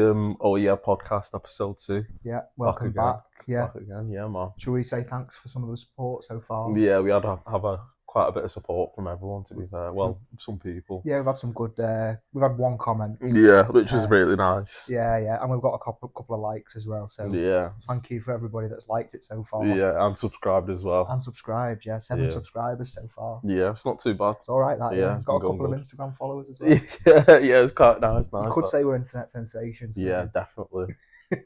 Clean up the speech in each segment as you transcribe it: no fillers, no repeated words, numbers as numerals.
Oh yeah, podcast episode 2. Yeah, welcome back. Yeah, Back again, yeah, man. shall we say thanks for some of the support so far? Yeah, we had quite a bit of support from everyone. To be fair, well, some people. Yeah, we've had some good. We've had one comment. Yeah, which was really nice. Yeah, and we've got a couple of likes as well. So Yeah, thank you for everybody that's liked it so far. yeah, and subscribed as well. And subscribed. Yeah, 7 Yeah. subscribers so far. Yeah, it's not too bad. It's all right. That Yeah, yeah, it's got a been couple of going Instagram followers as well. yeah, it's quite nice. You could say we're internet sensations. Yeah, definitely.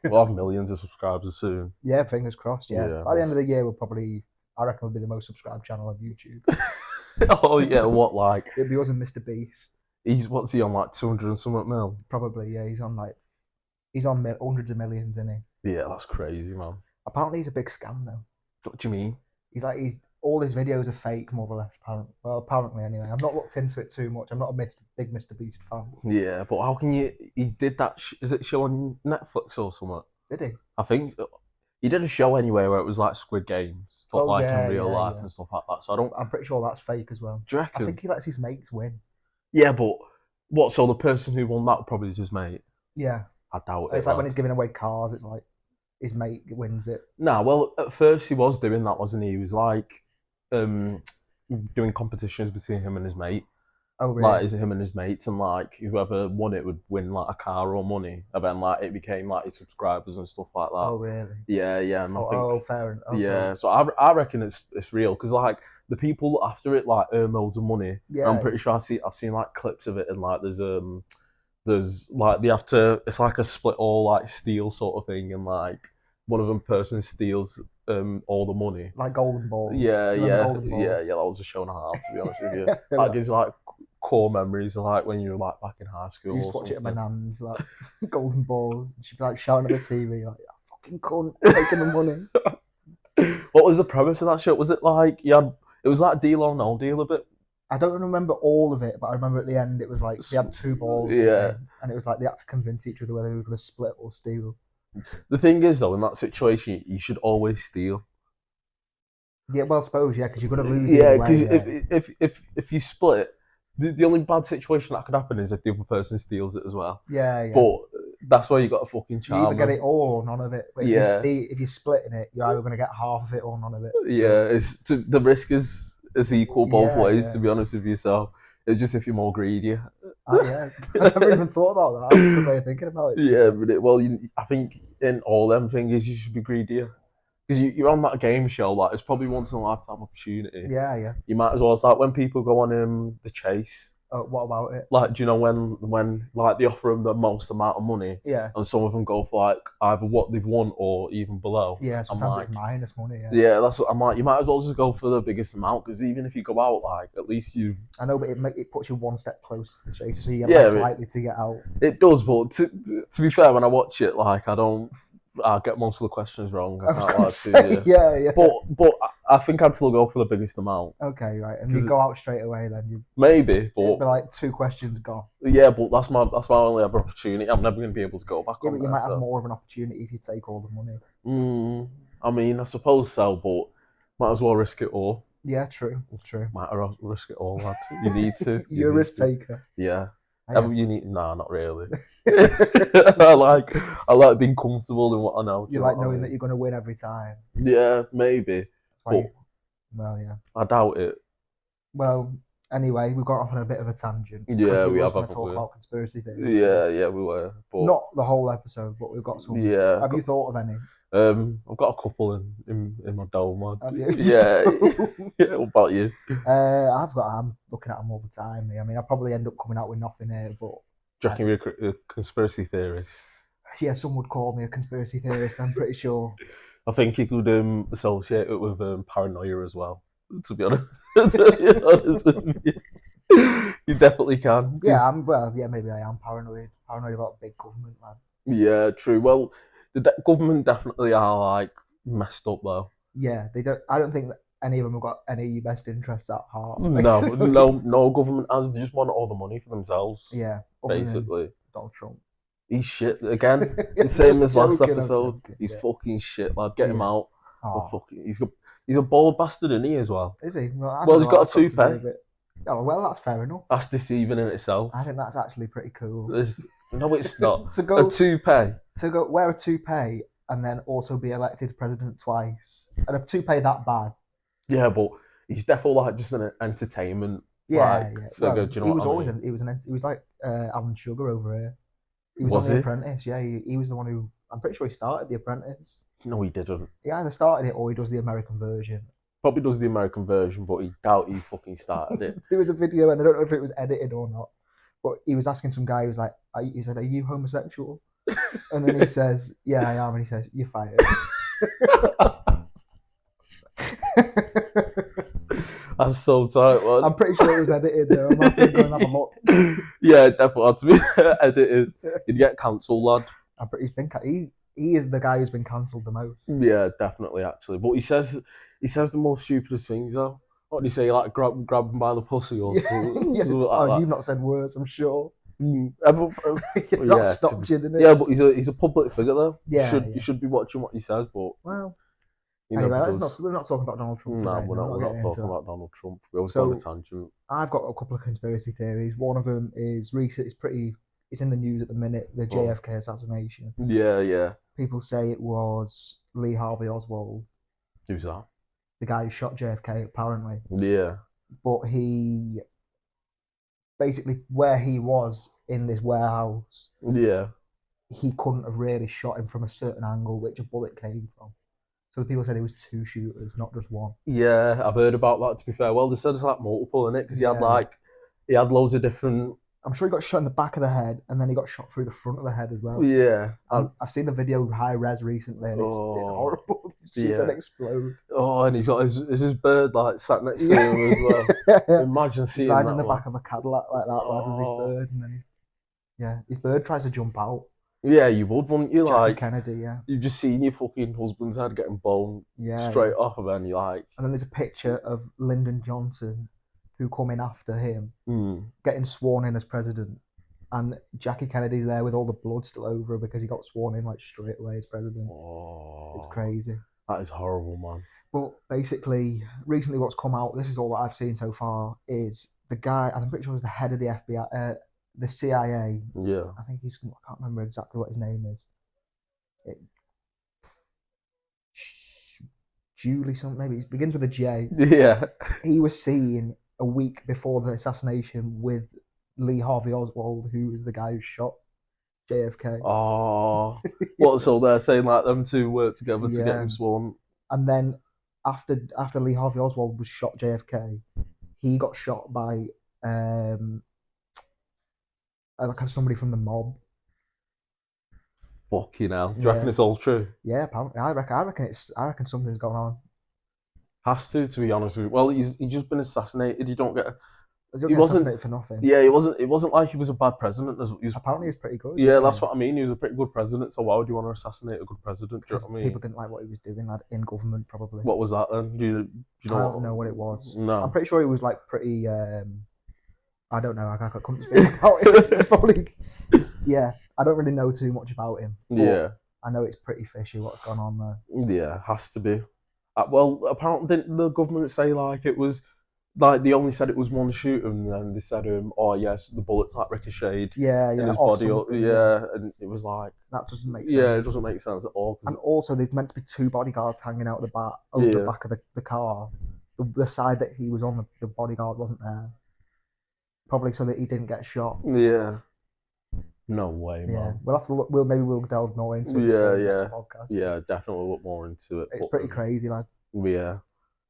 We'll have millions of subscribers soon. Yeah, fingers crossed. Yeah. Yeah. By the end of the year, I reckon we'll be the most subscribed channel on YouTube. Oh yeah, what like? It'll be us and Mr. Beast. What's he on, like 200 and something mil? Probably. Yeah, he's on hundreds of millions, isn't he? Yeah, that's crazy, man. Apparently, he's a big scam though. What do you mean? He's all his videos are fake, more or less. Apparently, anyway. I've not looked into it too much. I'm not a big Mr. Beast fan. Yeah, but how can you? He did that. Is it show on Netflix or something? Did he? I think he did a show anyway where it was like Squid Games, but like in real life and stuff like that. So I'm pretty sure that's fake as well. Do you reckon? I think he lets his mates win. Yeah, but what? So the person who won that probably is his mate. Yeah, I doubt it. It's like when he's giving away cars. It's like his mate wins it. Nah, well, at first he was doing that, wasn't he? He was like doing competitions between him and his mate. Oh, really? Like, is it him and his mates, and like whoever won it would win like a car or money, and then like it became like his subscribers and stuff like that. Oh, really? Yeah. And Fair enough. Yeah, so I reckon it's real because like the people after it like earn loads of money. Yeah, I'm pretty sure I've seen like clips of it, and like there's like they have to, it's like a split all like steal sort of thing, and like one of them person steals all the money. Like Golden Balls. Yeah. Golden Balls? Yeah. That was a show and a half, to be honest with you. That gives like core memories of like when you were like back in high school. You used to watch it at my nan's, like Golden Balls. She'd be like shouting at the TV, like, "I fucking cunt, taking the money." What was the premise of that show? Was it like it was like Deal or No Deal a bit? I don't remember all of it, but I remember at the end it was like they had 2 balls. Yeah. And it was like they had to convince each other whether they were going to split or steal. The thing is, though, in that situation, you should always steal. Yeah, well, I suppose, yeah, because you're going to lose. Yeah, because if you split, the only bad situation that could happen is if the other person steals it as well. Yeah. But that's why you got to fucking charm. You either get it all or none of it. But if you're splitting it, you're either going to get half of it or none of it. So. Yeah, the risk is equal both ways, to be honest with you. So it's just if you're more greedy. Yeah, I never even thought about that. That's a good way of thinking about it. Yeah, but I think in all them things you should be greedier. Because you're on that game show, like it's probably once in a lifetime opportunity. Yeah. You might as well. It's like when people go on The Chase. What about it? Like, do you know when like they offer them the most amount of money? Yeah. And some of them go for like either what they've won or even below. Yeah, sometimes it's minus money. Yeah, that's what I'm like. You might as well just go for the biggest amount, because even if you go out, like at least you. I know, but it puts you one step closer to the chase, so you're less likely to get out. It does, but to be fair, when I watch it, like I get most of the questions wrong. Yeah. But I think I'd still go for the biggest amount. Okay, right, and you go out straight away then. Maybe, but it'd be like 2 questions gone. Yeah, but that's my only other opportunity. I'm never going to be able to go back. Yeah, but you might have more of an opportunity if you take all the money. I mean, I suppose so, but might as well risk it all. Yeah, true. Might as well risk it all, lad. You need to. You're a risk taker. Yeah. You need not really. I like being comfortable in what I know. You like knowing that you're going to win every time. Yeah, maybe. Well, yeah. I doubt it. Well, anyway, we've got off on a bit of a tangent. Yeah, we have. Going to talk about conspiracy theories. Yeah, we were. But not the whole episode, but we've got some. Yeah. Have you thought of any? I've got a couple in my dome, man. Have you? Yeah. Yeah. What about you? I'm looking at them all the time. I mean, I probably end up coming out with nothing here, but. Do you reckon you're a conspiracy theorist? Yeah, some would call me a conspiracy theorist. I'm pretty sure. I think you could associate it with paranoia as well. To be honest, with you. You definitely can. Yeah, maybe I am paranoid about big government, man. Yeah, true. Well, the government definitely are like messed up though. Yeah, they don't. I don't think that any of them have got any best interests at heart. No government has. They just want all the money for themselves. Yeah, basically. Donald Trump. He's shit again. The same as last episode. He's fucking shit, lad. Get him out. Oh. He's a bald bastard, isn't he, as well? Is he? Well, he's got a toupee. Oh, well, that's fair enough. That's deceiving in itself. I think that's actually pretty cool. No, it's not. to A go toupee. to go wear a toupee and then also be elected president twice, and a toupee that bad. Yeah, but he's definitely like just an entertainment Yeah, like yeah. figure. Well, Do you know he what was I always mean? he was like Alan Sugar over here. He was on Was The he? Apprentice. Yeah, he was the one who. I'm pretty sure he started The Apprentice. No, he didn't. He either started it or he does the American version. Probably does the American version, but he doubt he fucking started it. There was a video, and I don't know if it was edited or not, but he was asking some guy who was like, he said, "Are you homosexual?" And then he says, "Yeah, I am." And he says, "You're fired." That's so tight, man. I'm pretty sure it was edited though. I'm not going to have a look. Yeah, it definitely had to be edited. You'd get cancelled, lad. I'm pretty. He is the guy who's been cancelled the most. Yeah, definitely, actually. But he says the most stupidest things though. What do you say? Like grab him by the pussy or Yeah. something Yeah. like Oh, that. you've not said words, I'm sure. That That stops you, didn't it? Yeah, but he's a public figure though. Yeah, You should be watching what he says, but Well, he anyway, never we're not talking about Donald Trump No, today. we're not getting into talking that. about Donald Trump. We always go on a tangent. I've got a couple of conspiracy theories. One of them is recent. It's in the news at the minute. The JFK assassination. Yeah. People say it was Lee Harvey Oswald, Who's that? the guy who shot JFK, apparently. Yeah. But he basically, where he was in this warehouse, Yeah. he couldn't have really shot him from a certain angle, which a bullet came from. So the people said it was two shooters, not just one. Yeah, I've heard about that. To be fair, well, they said it's like multiple in it because Yeah. he had loads of different. I'm sure he got shot in the back of the head, and then he got shot through the front of the head as well. Yeah. I've seen the video high res recently, and it's horrible. You see his head explode. Oh, and he's got his bird like sat next to him as well. Imagine seeing riding that in the one. back of a Cadillac like that, lad, with his bird, and then his bird tries to jump out. Yeah, you would, wouldn't you? Jackie Like Kennedy, yeah. You've just seen your fucking husband's head getting blown Yeah, straight off, and then you're like, And then there's a picture of Lyndon Johnson, who come in after him, getting sworn in as president. And Jackie Kennedy's there with all the blood still over her because he got sworn in like straight away as president. It's crazy. That is horrible, man. But basically, recently what's come out, this is all that I've seen so far, is the guy, I'm pretty sure he's the head of the FBI, the CIA. Yeah. I think I can't remember exactly what his name is. Julie something, maybe it begins with a J. Yeah. He was seen a week before the assassination with Lee Harvey Oswald, who was the guy who shot JFK. Oh. What, so they're saying like them two work together to get him sworn? And then after Lee Harvey Oswald was shot JFK, he got shot by like somebody from the mob. Fucking hell. Do you reckon it's all true? Yeah, apparently. I reckon something's going on. Has to be honest with you. Well, he's just been assassinated. You don't get. He wasn't assassinated for nothing. Yeah, it wasn't like he was a bad president. Apparently, he was pretty good. Yeah, that's what I mean. He was a pretty good president. So why would you want to assassinate a good president? Do you know what I mean? People didn't like what he was doing, lad, in government, probably. What was that then? Do you know? I don't know what it was. No, I'm pretty sure he was like pretty. I don't know. I couldn't speak about it. It's probably. Yeah, I don't really know too much about him. Yeah, I know it's pretty fishy what's gone on there. Yeah, has to be. Well, apparently didn't the government say like it was like they only said it was one shooter, and then they said oh yes, the bullets like ricocheted. Yeah, in his body. And it was like that doesn't make sense. Yeah, it doesn't make sense at all. And also, there's meant to be two bodyguards hanging out the back over the back of the car. The side that he was on, the bodyguard wasn't there. Probably so that he didn't get shot. Yeah. No way, man. Yeah, we'll have to look. We'll delve more into it. Yeah. Yeah, definitely look more into it. It's pretty crazy, lad. Yeah,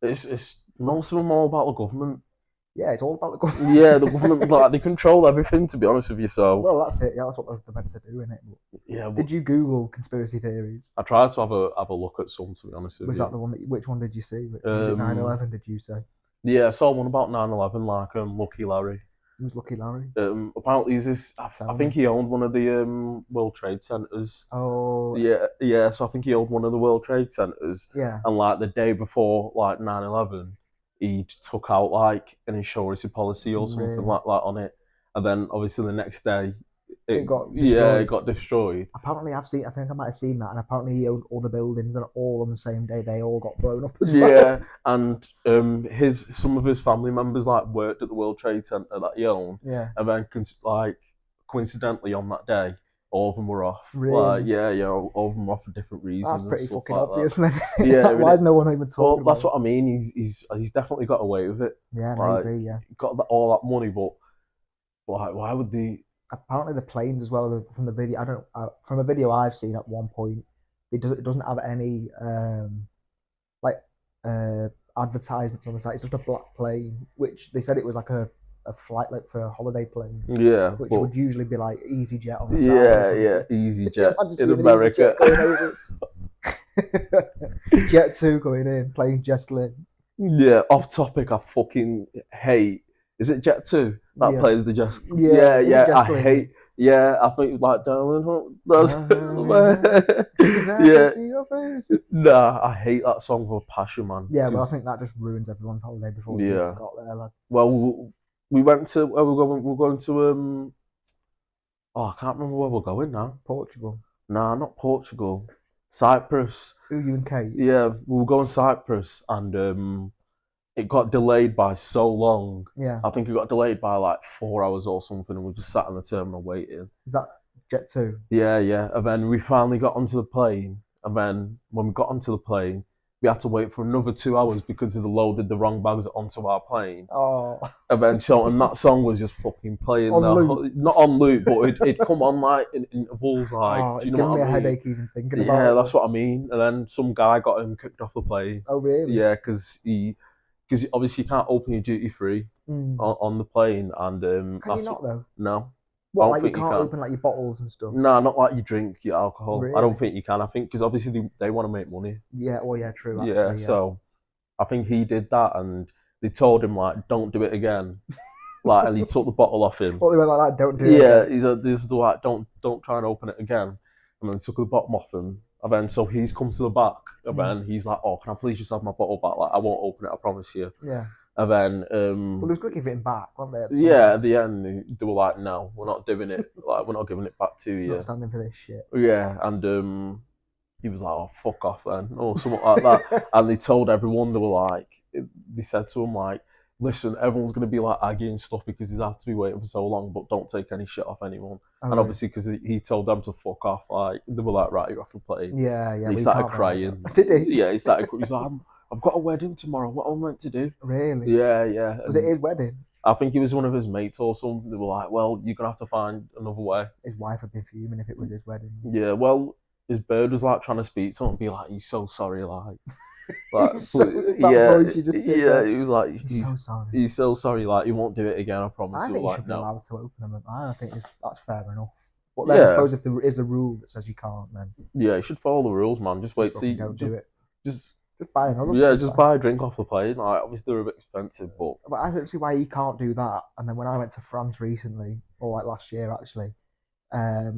it's most of them all about the government. Yeah, it's all about the government. Yeah, the government like they control everything. To be honest with you, so well, that's it. Yeah, that's what they're meant to do, isn't it? Yeah. Did you Google conspiracy theories? I tried to have a look at some. To be honest with you, was that the one which one did you see? Was it 9/11? Did you say? Yeah, I saw one about 9/11, like Lucky Larry. Who's Lucky Larry? Apparently, he's this. I think he owned one of the World Trade Centers. Oh. Yeah. So I think he owned one of the World Trade Centers. Yeah. And like the day before, like 9/11, he took out like an insurance policy or something like that on it, and then obviously the next day, it got destroyed. Yeah, it got destroyed. Apparently, I think I might have seen that, and apparently he owned all the buildings, and all on the same day they all got blown up as well. Yeah, and some of his family members like worked at the World Trade Center that he owned. Yeah, and then like a coincidentally on that day, all of them were off. Really? Like, yeah, all of them were off for different reasons. That's pretty and stuff fucking like obvious, that. then. Yeah, Why is no one even Well, talking that's about what I mean. He's definitely got away with it. it? Yeah, Like, maybe, yeah. got all that money, but like, why would they? Apparently the planes as well from the video. I don't from a video I've seen at one point. It doesn't have any like advertisements on the site. It's just a black plane, which they said it was like a flight like for a holiday plane. Yeah, which but, would usually be like EasyJet on the side. Or EasyJet Imagine in seeing America. EasyJet going over it. Jet 2 going in, playing Jess Glynn. Yeah, off topic. I fucking hate. Is it Jet 2 that plays the Jess? Yeah, I hate. Yeah, I think like darling. Yeah. Nah, I hate that song with passion, man. Yeah, well, I think that just ruins everyone's holiday before we got there, lad. Well, we went to where we're going. We're going to Oh, I can't remember where we're going now. Portugal. Nah, not Portugal. Cyprus. Who, you and Kate? Yeah, we were going to Cyprus, and it got delayed by so long. Yeah. I think it got delayed by like 4 hours or something, and we just sat in the terminal waiting. Is that Jet 2? Yeah. And then we finally got onto the plane, and then when we got onto the plane, we had to wait for another 2 hours because they loaded the wrong bags onto our plane. Oh. And then and that song was just fucking playing. Not on loop, but it'd come on like in intervals. Like, oh, it's giving me a headache even thinking about it. Yeah, that's what I mean. And then some guy got him kicked off the plane. Oh, really? Yeah, because obviously you can't open your duty free on the plane. And can you not though? No. What, like you can't open like your bottles and stuff? No, not like you drink your alcohol. Really? I don't think you can. I think because obviously they want to make money. Yeah, well, yeah, true. Actually, yeah, so I think he did that, and they told him like, "Don't do it again." Like, and he took the bottle off him. Well, they went like that. Don't do it. Yeah, he's like, "This is the like, don't try and open it again." And then took the bottom off him, and then so he's come to the back, and then he's like, "Oh, can I please just have my bottle back? Like, I won't open it. I promise you." Yeah. And then, well, they was going to give it back, weren't they? At the end, they were like, "No, we're not doing it. Like, we're not giving it back to you." Not standing for this shit. Yeah, and he was like, "Oh, fuck off then," or something like that. And they told everyone, they said to him like, "Listen, everyone's going to be like aggy and stuff because he's had to be waiting for so long, but don't take any shit off anyone." Oh, and obviously, because he told them to fuck off, like they were like, "Right, you're off the plane." Yeah. And he started crying. Did he? Yeah, he started. He's like, I've got a wedding tomorrow. What am I meant to do? Really? Yeah. Was it his wedding? I think he was one of his mates or something. They were like, "Well, you're gonna have to find another way." His wife would be fuming if it was his wedding. Yeah, well, his bird was like trying to speak to him and be like, "He's so sorry," like voice you just did there. He was like, he's so sorry. He's so sorry, like he won't do it again. I promise. I think you like, should be allowed to open them. I think that's fair enough. But then I suppose if there is a rule that says you can't, then you should follow the rules, man. Just wait till you don't do it. Just buy another. Yeah, just buy a drink off the plane. Like, obviously they're a bit expensive, but I don't see why he can't do that. And then when I went to France recently, or like last year actually, I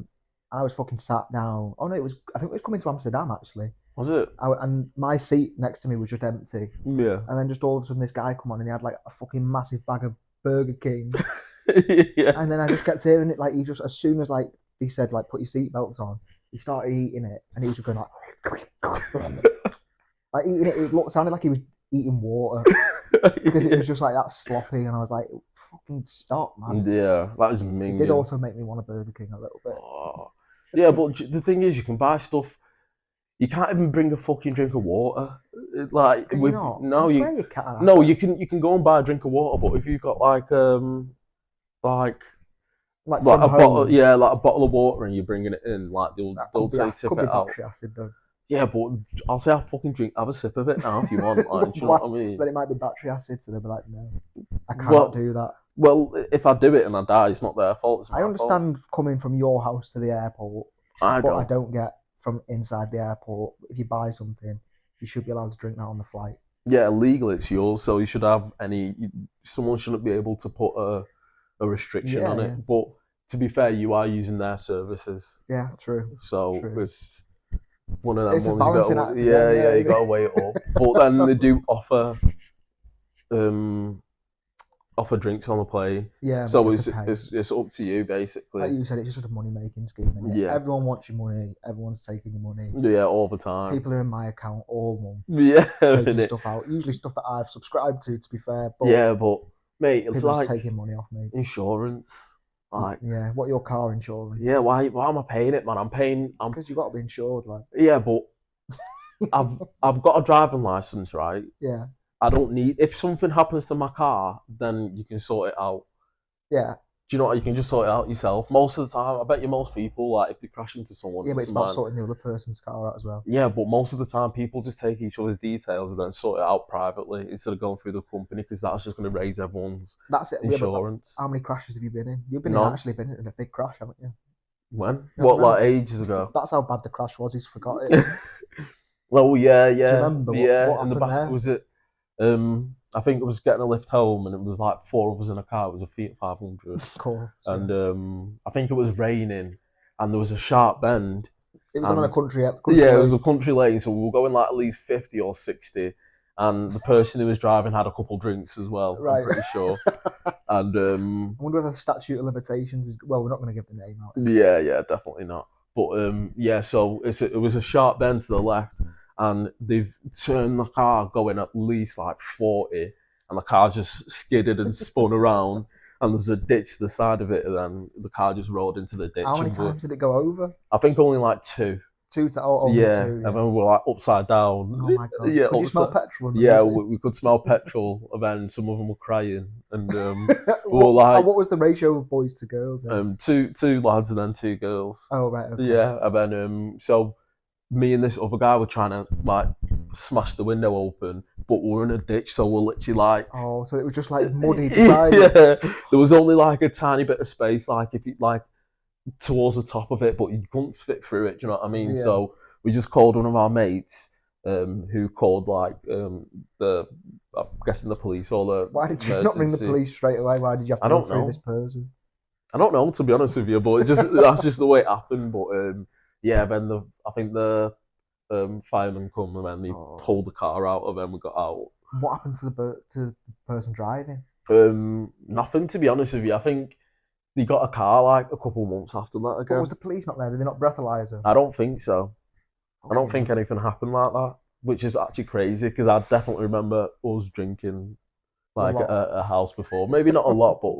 was fucking sat down. Oh no, I think it was coming to Amsterdam actually. Was it? And my seat next to me was just empty. Yeah. And then just all of a sudden this guy come on and he had like a fucking massive bag of Burger King. Yeah. And then I just kept hearing it, like he just, as soon as like he said like put your seatbelts on, he started eating it and he was just going like like eating it. It sounded like he was eating water because it was just like that sloppy. And I was like, fucking stop, man. Yeah, that was mean. It did also make me want a Burger King a little bit. Oh. Yeah, but the thing is, you can buy stuff. You can't even bring a fucking drink of water. Like, can you not? No, you can. No, you can go and buy a drink of water, but if you've got like a bottle, like a bottle of water, and you're bringing it in, like they'll say sip it out. Acid, though. Yeah, but I'll say have a sip of it now if you want. Like, do you know what I mean? But it might be battery acid, so they'll be like, no, I cannot do that. Well, if I do it and I die, it's not their fault. It's my I understand coming from your house to the airport, I don't get from inside the airport. If you buy something, you should be allowed to drink that on the flight. Yeah, legally it's yours, so you should have someone shouldn't be able to put a restriction on it. Yeah. But to be fair, you are using their services. Yeah, true. So it's one of them it's ones. A balancing act you got to weigh it up. But then they do offer drinks on the plane. Yeah. So it's up to you basically. Like you said, it's just a money making scheme. Yeah. Everyone wants your money. Everyone's taking your money. Yeah, all the time. People are in my account all month. Yeah. Taking stuff out. Usually stuff that I've subscribed to be fair. But yeah, but mate, it's people like just taking money off me. Insurance. Like, yeah, what your car insurance? yeah, why am I paying it, man? I'm Because you got to be insured, like. yeah, but I've got a driving license, right? Yeah, I don't need if something happens to my car, then you can sort it out. yeah, Do you know what? You can just sort it out yourself. Most of the time, I bet you most people, like, if they crash into someone, yeah. But it's doesn't about mind. sorting the other person's car out as well. Yeah, but most of the time, people just take each other's details and then sort it out privately instead of going through the company because that's just going to raise everyone's That's it. insurance. How many crashes have you been in? You've been None. been in a big crash, haven't you? When? You don't What, like remember? ages ago? That's how bad the crash was. He's forgot it. Well, yeah, Do you remember what in the happened back there? was it? I think it was getting a lift home, and it was like 4 of us in a car. It was a Fiat 500, Of course. and Yeah. I think it was raining, and there was a sharp bend. It was on a And country yeah, it was lane. a country lane, so we were going like at least 50 or 60, and the person who was driving had a couple drinks as well. Right. I'm pretty sure. And I wonder if the statute of limitations is. Well, we're not going to give the name out. yeah, definitely not. But yeah, so it was a sharp bend to the left, and they've turned the car going at least like 40, and the car just skidded and spun around, and there's a ditch to the side of it, and then the car just rolled into the ditch. How many times did it go over? I think only like 2. Only Yeah, 2. and then we were like upside down. Oh my god! Yeah, Could you smell petrol? Yeah, we could smell petrol, and then some of them were crying, and we were like, what was the ratio of boys to girls? Then? Two lads and then 2 girls. Oh right. Okay. Yeah, and then so me and this other guy were trying to like smash the window open, but we were in a ditch, so we're literally like, oh, so it was just like muddy. Yeah, there was only like a tiny bit of space, like if you like towards the top of it, but you couldn't fit through it. Do you know what I mean? Yeah. So we just called one of our mates, who called like the I'm guessing the police or the. Why did you not ring the police straight away? Why did you have to go through this person? I don't know, to be honest with you, but that's just the way it happened. But yeah, then I think the fireman come and then he pulled the car out, and then we got out. What happened to the person driving? Nothing, to be honest with you. I think they got a car like a couple of months after that again. But was the police not there? Did they not breathalyze her? I don't think so. I don't think anything happened like that, which is actually crazy because I definitely remember us drinking like at a house before. Maybe not a lot, but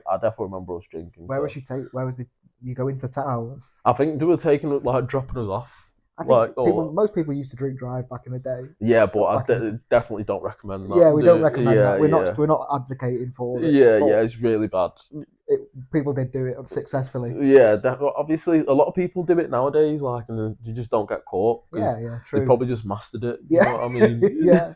I definitely remember us drinking. Where was you go into town? I think they were dropping us off. I think most people used to drink drive back in the day. Yeah, but I definitely don't recommend that. Yeah, we don't recommend that. We're not advocating for it. Yeah, it's really bad. People did do it successfully. Yeah, obviously a lot of people do it nowadays, like, and you just don't get caught. Yeah, true. They probably just mastered it. Yeah, you know what I mean. Yeah,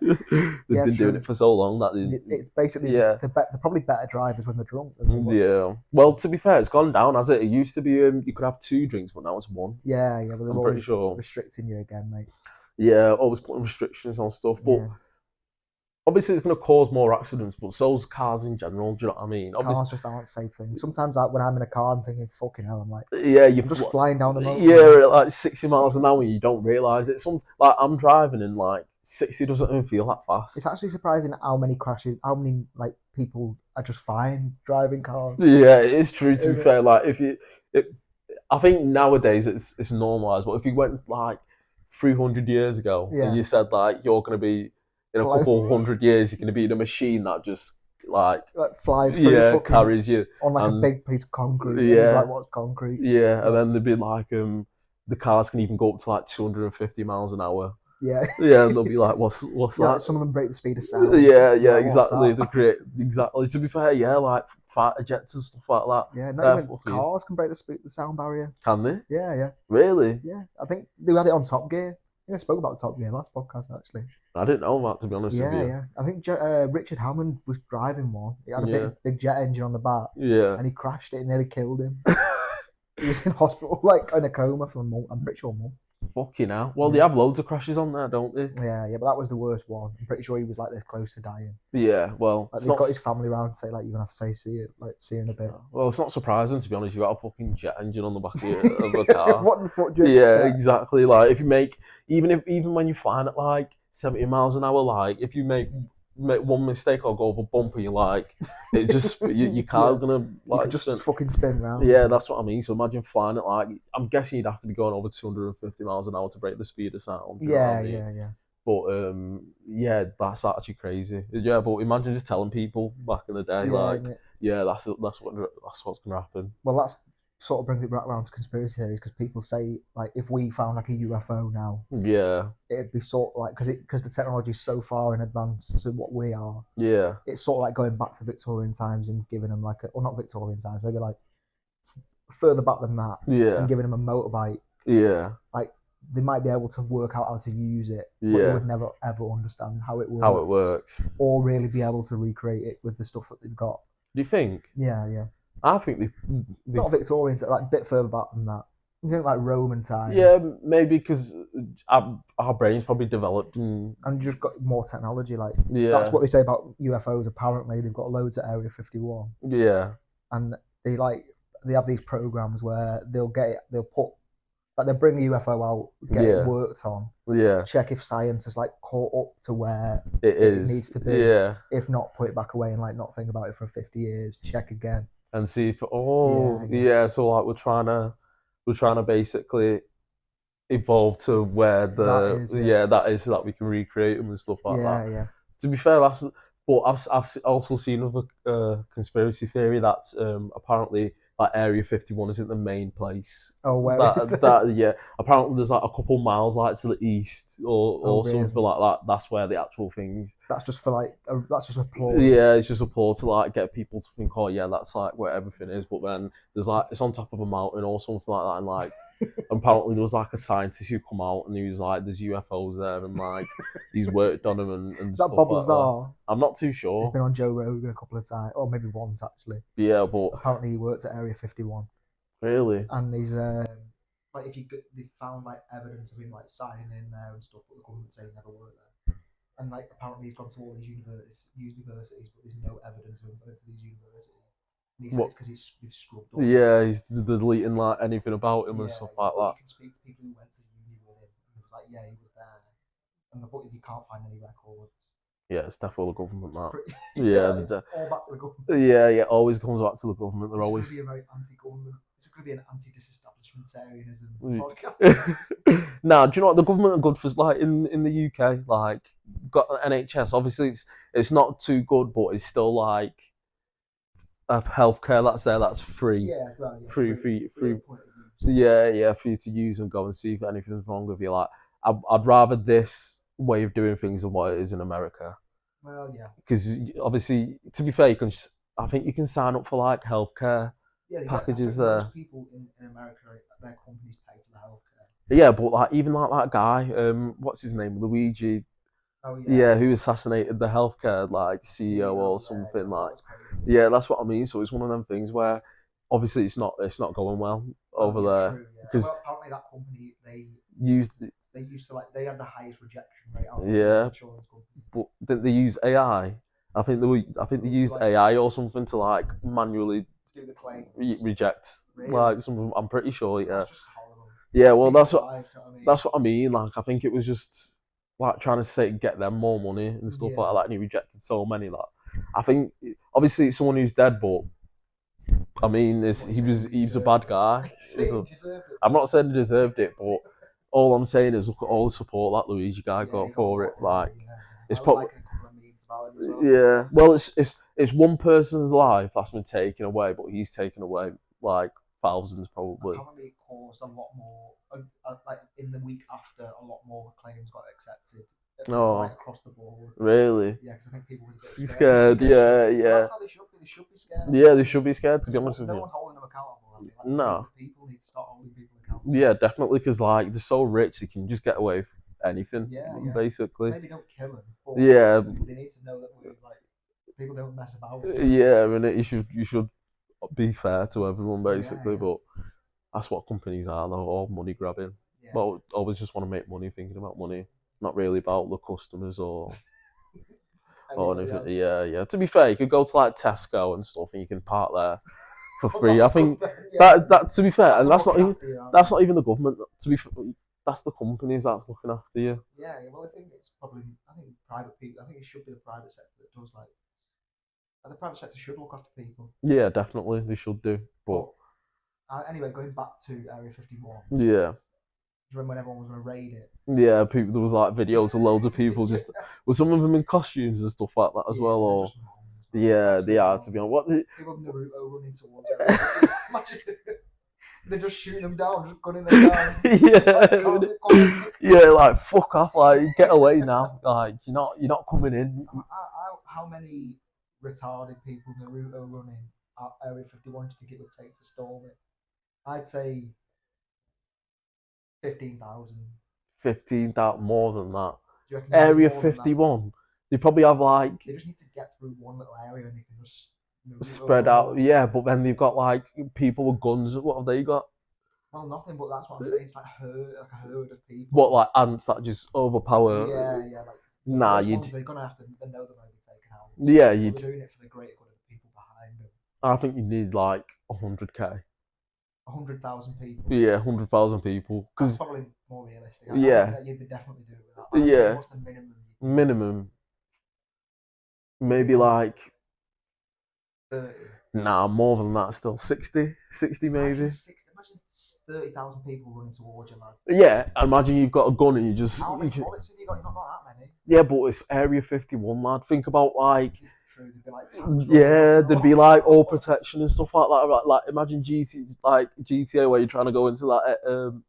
they've been doing it for so long that it's basically they're probably better drivers when they're drunk. Yeah. Well, to be fair, it's gone down, has it? It used to be you could have 2 drinks, but now it's 1. Yeah, but I'm pretty sure restricting you again, mate. Yeah, always putting restrictions on stuff, but. Yeah. Obviously, it's going to cause more accidents, but so's cars in general. Do you know what I mean? Cars just aren't safe things. Sometimes, when I'm in a car, I'm thinking, "Fucking hell!" I'm like, I'm just flying down the motorway. Yeah, like 60 miles an hour, you don't realise it. Like I'm driving and like 60 doesn't even feel that fast. It's actually surprising how many crashes, how many like people are just fine driving cars. Yeah, it is true. To be fair, like I think nowadays it's normalised. But if you went like 300 years ago and you said like you're going to be in a couple 100 years, you're going to be in a machine that just like flies through, carries you on like a big piece of concrete. Yeah, like what's concrete? Yeah, and then there'd be like the cars can even go up to like 250 miles an hour. Yeah, and they'll be like, "What's that?" Like some of them break the speed of sound. Yeah, exactly. They're great. Exactly. To be fair, like fighter jets and stuff like that. Yeah, not even cars can break the sound barrier. Can they? Yeah. Really? Yeah, I think they had it on Top Gear. I spoke about Top Gear last podcast, actually. I didn't know that, to be honest with you. Yeah. I think Richard Hammond was driving one. He had a big jet engine on the back. Yeah. And he crashed it and nearly killed him. He was in hospital, like in a coma for a month. I'm pretty sure a month. Fucking hell. Well, they have loads of crashes on there, don't they? Yeah, but that was the worst one. I'm pretty sure he was like this close to dying. Yeah, well, like, they've got his family around to say like, you're gonna have to say see you in a bit. Well, it's not surprising, to be honest. You got a fucking jet engine on the back of a car. What the fuck do you expect? Yeah, exactly. Like if you make even when you flying at like 70 miles an hour, like if you make one mistake or go over a bumper, you're like, it just your car's gonna like you just fucking spin round. Yeah, that's what I mean. So imagine flying at like, I'm guessing you'd have to be going over 250 miles an hour to break the speed of sound. Yeah. But that's actually crazy. Yeah, but imagine just telling people back in the day, like, yeah, that's what's gonna happen. Well, that's sort of brings it back around to conspiracy theories because people say like if we found like a UFO now, Yeah, it'd be sort of like because the technology is so far in advance to what we are. yeah, It's sort of like going back to Victorian times and giving them like well, not Victorian times, maybe like further back than that, and yeah, giving them a motorbike. yeah, Like they might be able to work out how to use it, but they yeah. would never ever understand how it How works it works. or really be able to recreate it with the stuff that they've got. Do you think? Yeah, yeah. I think they Not Victorian, like a bit further back than that. You think like Roman time. yeah, maybe because our brains probably developed and And just got more technology. Like yeah, that's what they say about UFOs. Apparently, they've got loads at Area 51, yeah, and they have these programs where they'll put like they'll bring a UFO out, get it Yeah. worked on, yeah. check if science has like caught up to where It it is. needs to be. Yeah, If not, put it back away and like not think about it for 50 years. Check again. and see if Yeah. yeah. So like we're trying to basically evolve to where that is so that we can recreate them and stuff like that. Yeah. To be fair, but I've also seen other conspiracy theory that apparently like Area 51 isn't the main place. Oh, where is that? That yeah. Apparently there's like a couple miles like to the east or really? something like that. That's where the actual things. That's just for like that's just a ploy. Yeah, it's just a ploy to like get people to think, oh yeah, that's like where everything is. But then there's like it's on top of a mountain or something like that, and like apparently there was like a scientist who come out and he was like, "There's UFOs there," and like he's worked on them and Is that stuff Bob like Lazar? that. I'm not too He's sure. been on Joe Rogan a couple of times, or maybe once actually. Yeah, but Apparently he worked at Area 51, really, and he's like they found like evidence of him like signing in there and stuff, but the government say he never worked there. And like apparently he's gone to all these universities, but there's no evidence of him going to these universities. And he said it's because he's scrubbed up. yeah, he's deleting like anything about him and stuff like that. You can speak to people who went to uni with him, and he was like, yeah, he was there. And but you can't find any records. Yeah, it's definitely the government that. Yeah, it's all back to the government. Yeah, always comes back to the government. They're always. It's going to be a very anti-government. It's going to be an anti-disestablishmentarianism podcast. No, do you know what the government are good for? Like in the UK, like got NHS. Obviously, it's not too good, but it's still like healthcare that's there. That's free. Yeah, well, yeah, free. So yeah, for you to use and go and see if anything's wrong with you. Like, I'd rather this way of doing things than what it is in America. Well, yeah. Because obviously, to be fair, I think you can sign up for like healthcare packages there. Most people in America, their companies pay for the healthcare. Yeah, but like even like that guy, what's his name, Luigi? Oh yeah. Yeah, who assassinated the healthcare like CEO or something like. Yeah, that's what I mean. So it's one of them things where obviously it's not going well over there because apparently that company they used to like they had the highest rejection rate out of the insurance company. But didn't they use AI? I think they used AI or something to like manually do the claim reject like some of them. I'm pretty sure. Yeah. That's just horrible. Yeah, well that's what I mean. Like I think it was just like trying to get them more money and stuff like that, and he rejected so many. Like I think obviously it's someone who's dead, but I mean he was a bad guy. I'm not saying he deserved it, but all I'm saying is look at all the support that Luigi guy got for it. Like it's probably well it's one person's life that's been taken away, but he's taken away like thousands probably. Apparently it caused a lot more like in the week after a lot more claims got accepted. Like across the board. Really? Yeah, because I think people were a bit scared. Yeah. That's how they should be. They should be scared. Yeah, they should be scared. To be honest with you. No one's holding them accountable. I think. Like, no. People need to start holding people accountable. Yeah, definitely, because like they're so rich, they can just get away with anything. Yeah. Basically. Maybe don't kill them. But yeah. They need to know that people don't mess about. Yeah, I mean, you should be fair to everyone basically, but that's what companies are. They're all money grabbing. Yeah. Well, always just want to make money, thinking about money. Not really about the customers or anything. Yeah. To be fair, you could go to like Tesco and stuff, and you can park there for free. I think that to be fair, and that's not even the government. To be fair, that's the companies that's looking after you. Yeah. Well, I think private people. I think it should be the private sector that does like. The private sector should look after people. Yeah, definitely, they should do. But anyway, going back to Area 51. Yeah. Do you remember when everyone was going to raid it? Yeah, there was like videos of loads of people just with some of them in costumes and stuff like that as well. Or Yeah, they are, Absolutely to be honest. What the, People of Naruto running towards everyone. Imagine they're just shooting them down, just gunning them down. yeah, yeah, like fuck off, like get away now, like you're not coming in. How many retarded people Naruto running at Area 51 do you think it would take to storm it? I'd say 15,000. 15,000 more than that. Do you reckon Area more than that? 51. They probably have like They just need to get through one little area and they can just spread out. Yeah, but then they've got like people with guns. What have they got? Well, nothing, but that's what I'm saying. It's like a herd of people. What, like ants that just overpower? Yeah. Like Nah, they're gonna have to. They know they're gonna be taken out. Yeah, They're doing it for the greater good of the people behind them. I think you need like 100k. 100,000 people. Yeah, 100,000 people. That's probably more realistic. I Yeah. think that you'd definitely do it with that. Yeah. What's the minimum? Minimum. Maybe like 30. Nah, more than that still. 60 maybe. Imagine 30,000 people running towards you, man. Yeah, imagine you've got a gun and you just. How many bullets have you got? You've not got that many. Yeah, but it's Area 51, lad. Think about like. True, there'd be like tanks Yeah, there'd be like all protection and stuff like that. Like imagine GTA where you're trying to go into that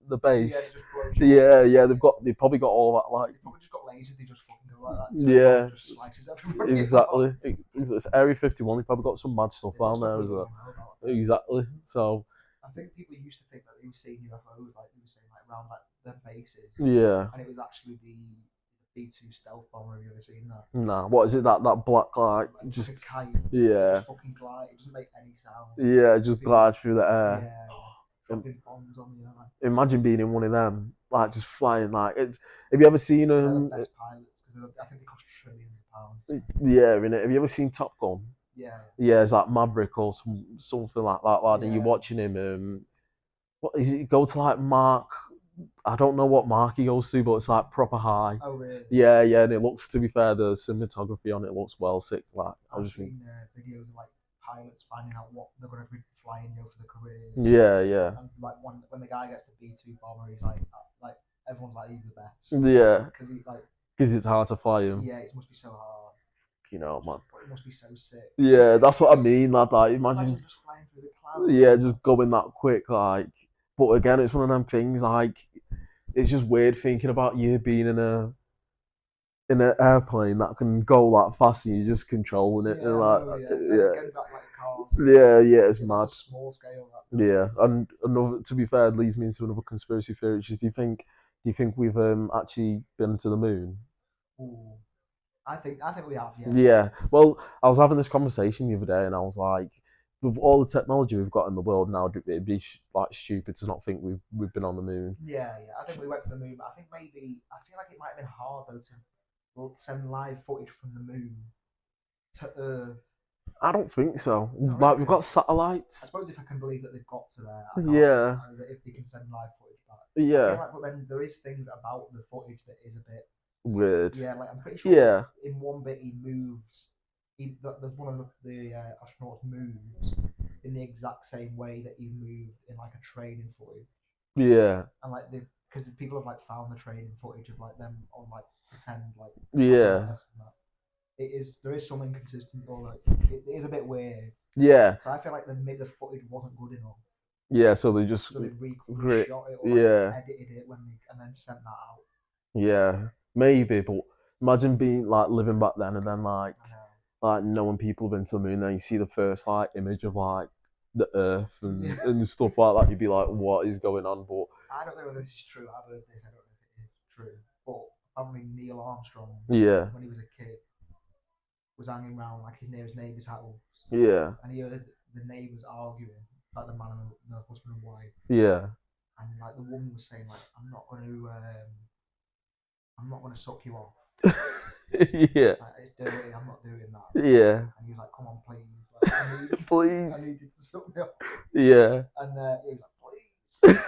the base. Yeah, they've probably got all that like. They've probably just got lasers. They just fucking go like that. Yeah, just slices everybody. Exactly. It's Area 51. They've probably got some mad stuff down there as well. Exactly. So. I think people used to think that they were seeing UFOs, like they were saying, like around like their bases. Yeah. And it was actually the B-2 stealth bomber. Have you ever seen that? Nah. What is it? That black light? Like, just like a kite. Yeah. Just fucking glide. It doesn't make any sound. Yeah, it just glides through the air. Yeah. Dropping bombs on you. Like. Imagine being in one of them, like just flying. Like it's. Have you ever seen They're the best pilots because I think they cost trillions of pounds. Yeah, innit? Have you ever seen Top Gun? Yeah. Yeah, it's like Maverick or something like that, lad. And you're watching him. What is it? Go to like Mark. I don't know what mark he goes to, but it's like proper high. Oh really? Yeah, and it looks. To be fair, the cinematography on it looks well sick. Like I've seen videos of like pilots finding out what they're going to be flying for the careers. Yeah. And like when the guy gets the B-2 bomber, he's like everyone's like he's the best. Yeah. Because it's hard to fly him. Yeah, it must be so hard. You know, man. But it must be so sick. Yeah, that's what I mean, lad. Like, imagine just flying through the clouds. Yeah, just going that quick, like. But again, it's one of them things. Like, it's just weird thinking about you being in an airplane that can go that fast and you're just controlling it. Yeah, And like, it's mad. It's a small scale. Yeah, and another. To be fair, it leads me into another conspiracy theory. Which is, do you think we've actually been to the moon? Ooh. I think we have. Yeah. Well, I was having this conversation the other day, and I was like, with all the technology we've got in the world now, it'd be like stupid to not think we've been on the moon. Yeah. I think we went to the moon, but I think maybe I feel like it might have been hard though to send live footage from the moon to Earth. I don't think so. No, like we've got satellites. I suppose if I can believe that they've got to there. Yeah. If they can send live footage back. Yeah. I feel like, but then there is things about the footage that is a bit weird. Yeah, like I'm pretty sure. Yeah. In one bit, he moves. One of the astronauts moves in the exact same way that he moved in like a training footage. Yeah. And like because people have like found the training footage of like them on like pretend like. Yeah. There is some inconsistent or like it is a bit weird. Yeah. So I feel like maybe the footage wasn't good enough. Yeah, so they just shot it or edited it and then sent that out. Yeah, maybe, but imagine being like living back then and then like knowing people have been to the moon, and then you see the first like image of like the Earth and stuff like that. You'd be like, what is going on? But I don't know whether this is true. I've heard this. I don't know if it is true. But apparently Neil Armstrong, when he was a kid, was hanging around like near his neighbour's house. Yeah. And he heard the neighbours arguing, like the man and the husband and wife. Yeah. And like the woman was saying, like, I'm not gonna suck you off. Yeah. Like, it's dirty. I'm not doing that. Yeah. And he was like, come on, please. Like, please. I need you to suck me off. Yeah. And he was like, please.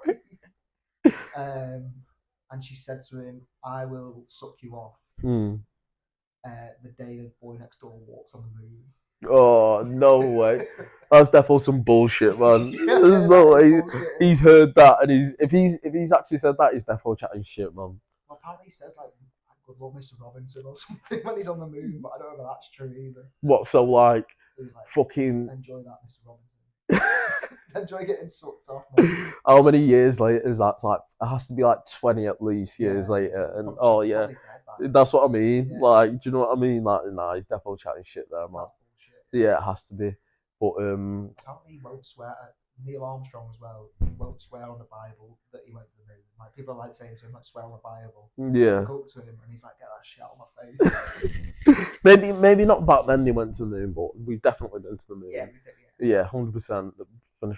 Please. And she said to him, I will suck you off. The day the boy next door walks on the moon. Oh, no way. That's definitely some bullshit, man. There's no way he's heard that, and if he's actually said that, he's definitely chatting shit, man. Well, apparently he says like "Good luck, Mr. Robinson" or something when he's on the moon. But I don't know if that's true either. What? So like, He was like, fucking. "Enjoy that, Mr. Robinson. Enjoy getting sucked off." Man. How many years later is that? It's like it has to be like 20 at least years later, and Probably dead by now. that's what I mean. Yeah. Like, do you know what I mean? Like, nah, he's definitely chatting shit there, man. That's bullshit. Yeah, it has to be. But Apparently he won't swear. Neil Armstrong as well. He won't swear on the Bible that he went to the moon. Like people are like saying to him, like swear on the Bible. yeah, Go up to him and he's like, get that shit out of my face. maybe not back then they went to the moon, but we've definitely been to the moon. Yeah, we think, Yeah, 100%.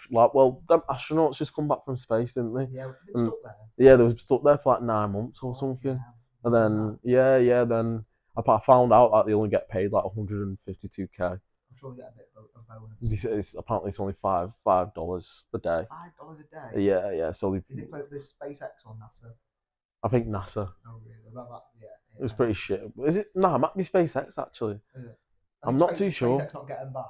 Like, well, them astronauts just come back from space, didn't they? Yeah, we've been stuck there. Yeah, they were stuck there for like 9 months or something. And then, then I found out that they only get paid like 152k. I'm sure they get a bit of a bonus. Apparently it's only $5 a day. $5 a day? Yeah. So Did they play this SpaceX or NASA? I think NASA. Oh, really? About that? Yeah. It was pretty shit. Is it? No, it might be SpaceX actually. I'm not too sure. SpaceX not getting back?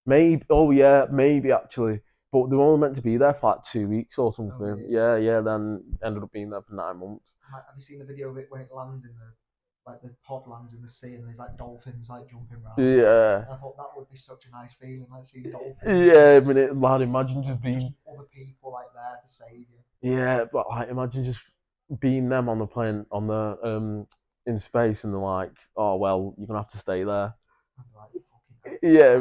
Maybe. Oh yeah, maybe actually. But they were only meant to be there for like 2 weeks or something. Oh, really? Yeah. Then ended up being there for 9 months. Have you seen the video of it when it lands in the pod lands in the sea and there's like dolphins like jumping around? Yeah. And I thought that would be such a nice feeling, like seeing dolphins. Yeah, I mean, lad, imagine just being other people like there to save you. Yeah, but like, imagine just being them on the plane on the in space, and they're like, oh well, you're gonna have to stay there. Yeah,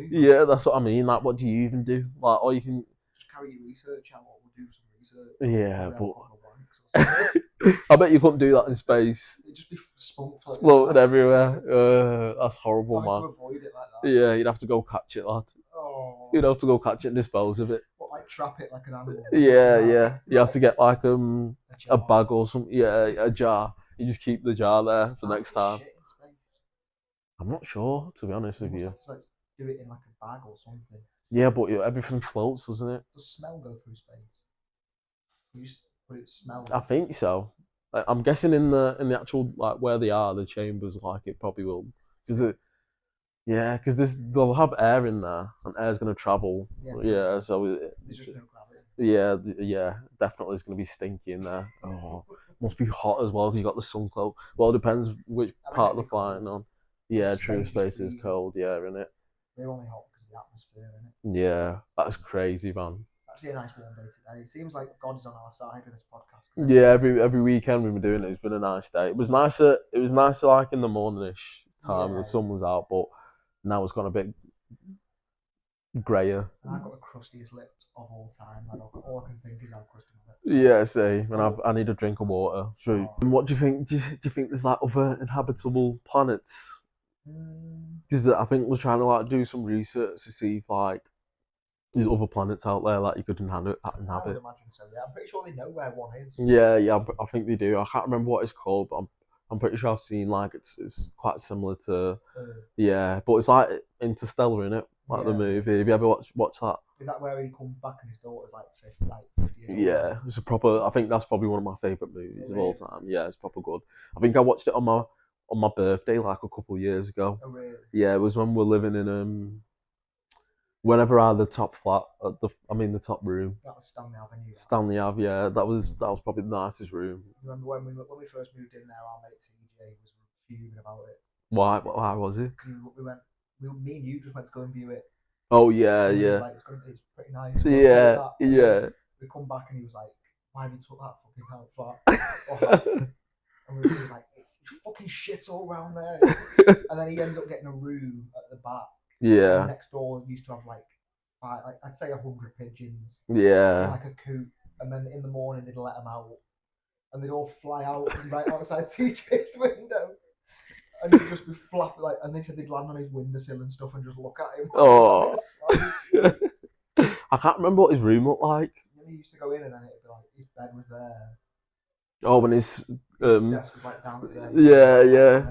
yeah, that's what I mean. Like, what do you even do? Like, or you can just carry your research out, or we'll do some research. Yeah, but I bet you couldn't do that in space. It'd just be floating everywhere. That's horrible, man. To avoid it like that. Yeah, you'd have to go catch it, lad. Oh. You'd have to go catch it and dispose of it. What, like trap it like an animal? Yeah. You have to get like a bag or something. Yeah, a jar. You just keep the jar there for next time. I'm not sure, to be honest with you. Have to, like, do it in like a bag or something. Yeah, but everything floats, doesn't it? Does smell go through space? Would it smell? I think so. I'm guessing in the actual like where they are, the chambers, like it probably will, because they'll have air in there, and air's gonna travel. Yeah, so there's just no gravity. Yeah, definitely it's gonna be stinky in there. Oh, must be hot as well because you got the sun cloak. Well, it depends which part of the flying on. Yeah, true. Space is cold. Yeah, isn't it? They're only hot because of the atmosphere, isn't it? Yeah, that's crazy, man. Actually, a nice warm day today. It seems like God is on our side with this podcast. Yeah, every weekend we've been doing it. It's been a nice day. It was nicer like in the morning-ish time. The sun was out, but now it's gone a bit grayer. And I've got the crustiest lips of all time. All I can think is how crusty my lips. Yeah, see, and I need a drink of water. True. And what do you think? Do you think there's like other inhabitable planets? Because I think we're trying to like do some research to see if like there's other planets out there that you could inhabit. I would imagine so. Yeah, I'm pretty sure they know where one is. Yeah, I think they do. I can't remember what it's called, but I'm pretty sure I've seen like it's quite similar to but it's like Interstellar, innit? Like the movie. Have you ever watched that? Is that where he comes back and his daughter's like 50 years old? Yeah, it's a proper. I think that's probably one of my favourite movies of all time. Yeah, it's proper good. I think I watched it on my birthday like a couple of years ago. Oh really? Yeah, it was when we were living in whenever I had the top flat at the top room. That was Stanley Avenue. Stanley Ave, yeah, that was probably the nicest room. Remember when we first moved in there, our mate TJ was fuming about it. Why was it? Because me and you just went to go and view it. Oh yeah. Like, it's pretty nice. Yeah. We come back and he was like, "Why have you took that fucking flat?" And we was like, "It's fucking shit all around there." And then he ended up getting a room at the back. Yeah. Next door used to have like I'd say 100 pigeons. Yeah. Like a coop, and then in the morning they'd let them out, and they'd all fly out right outside TJ's window, and he'd just be flapping like. And they said they'd land on his windowsill and stuff, and just look at him. Oh. I can't remember what his room looked like. And he used to go in, and then it'd be like his bed was there. Oh, when his desk was like down there.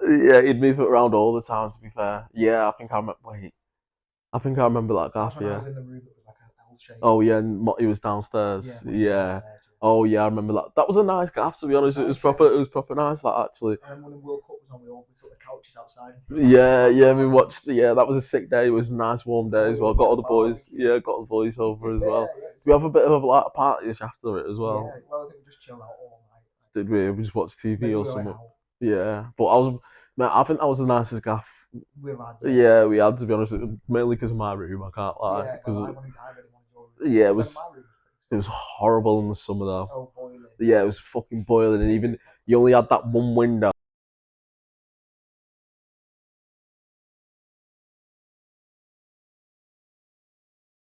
Yeah, he'd move it around all the time. To be fair, yeah, I think I remember that gaff. Yeah. I was in the room that was like an L shape. Oh yeah, and Motty was downstairs. Yeah. Oh yeah, I remember that. That was a nice gaff. To be honest, it was proper nice. That actually. And then when the World Cup was on, we took the couches outside. Yeah, we watched. Yeah, that was a sick day. It was a nice warm day as well. Got all the boys. Yeah, got the boys over as well. We have a bit of a party after it as well. Yeah, well, I think we just chilled out all night. Did we? We just watched TV Maybe or we went something. out. Yeah, but man, I think that was the nicest gaff. We've had. Yeah, we had, to be honest, mainly because of my room. I can't lie. Yeah, Because well, I really wanted your room. yeah, But my room it was horrible in the summer though. so boiling. Yeah, it was fucking boiling, and even you only had that one window.